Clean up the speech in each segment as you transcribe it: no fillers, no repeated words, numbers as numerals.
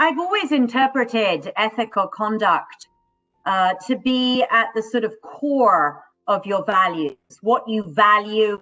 I've always interpreted ethical conduct to be at the sort of core of your values, what you value,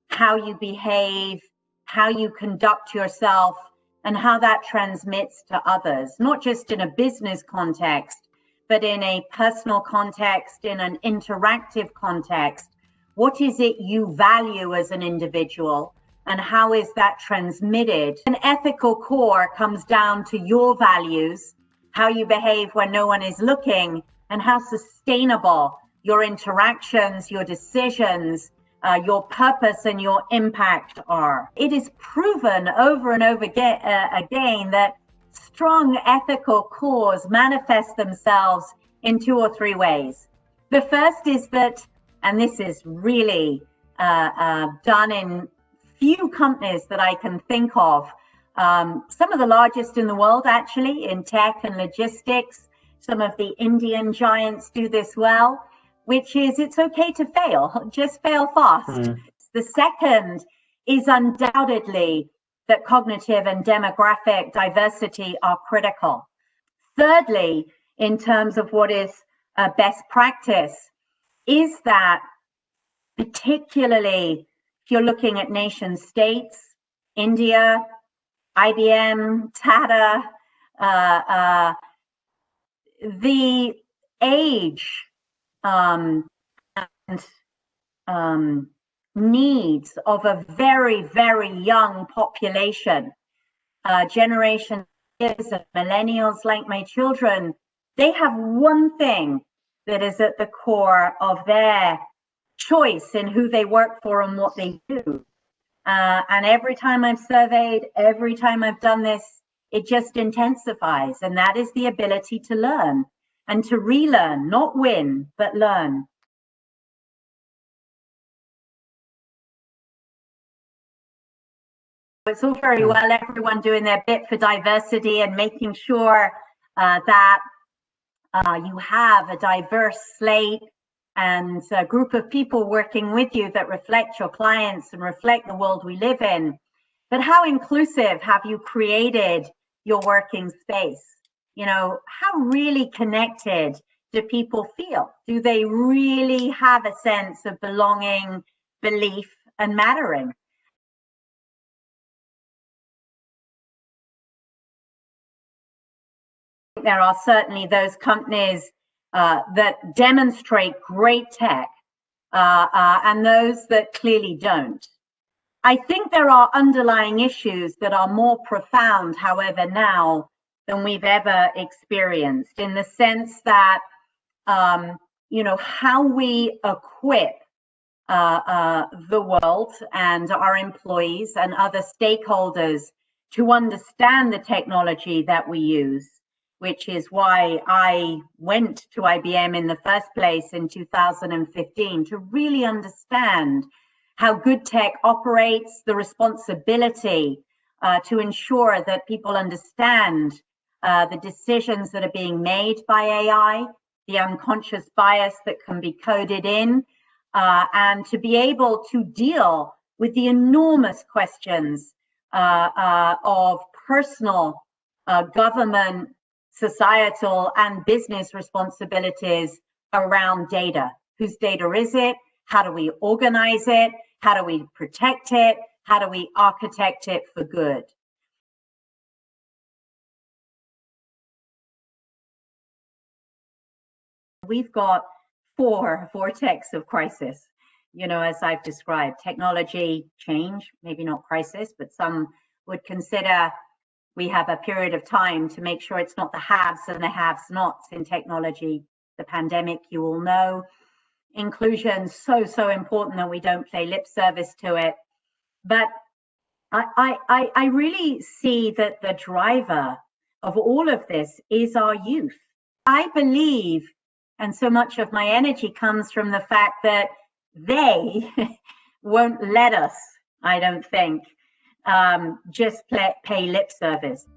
how you behave, how you conduct yourself, and how that transmits to others, not just in a business context, but in a personal context, in an interactive context. What is it you value as an individual, and how is that transmitted? An ethical core comes down to your values, how you behave when no one is looking, and how sustainable your interactions, your decisions, your purpose and your impact are. It is proven over and over again that strong ethical cores manifest themselves in 2 or 3 ways. The first is that, and this is really done in few companies that I can think of, some of the largest in the world actually in tech and logistics. Some of the Indian giants do this well, which is it's okay to fail, just fail fast. The second is undoubtedly that cognitive and demographic diversity are critical. Thirdly, in terms of what is best practice, is that particularly if you're looking at nation states, India, IBM, Tata, the age and needs of a very, very young population, generation of millennials like my children, they have one thing that is at the core of their choice in who they work for and what they do. And every time I've surveyed, every time I've done this, it just intensifies. And that is the ability to learn and to relearn, not win, but learn. It's all very well everyone doing their bit for diversity and making sure that you have a diverse slate and a group of people working with you that reflect your clients and reflect the world we live in. But how inclusive have you created your working space? You know, how really connected do people feel? Do they really have a sense of belonging, belief, and mattering? There are certainly those companies that demonstrate great tech and those that clearly don't. I think there are underlying issues that are more profound, however, now than we've ever experienced, in the sense that, you know, how we equip the world and our employees and other stakeholders to understand the technology that we use, which is why I went to IBM in the first place in 2015, to really understand how good tech operates, the responsibility to ensure that people understand the decisions that are being made by AI, the unconscious bias that can be coded in, and to be able to deal with the enormous questions of personal, government, societal, and business responsibilities around data. Whose data is it? How do we organize it? How do we protect it? How do we architect it for good? We've got 4 vortex of crisis, you know, as I've described: technology change, maybe not crisis, but some would consider we have a period of time to make sure it's not the haves and the have-nots in technology. The pandemic, you all know. Inclusion, so important that we don't play lip service to it. But I really see that the driver of all of this is our youth. I believe, and so much of my energy comes from the fact that they won't let us, I don't think, just pay lip service.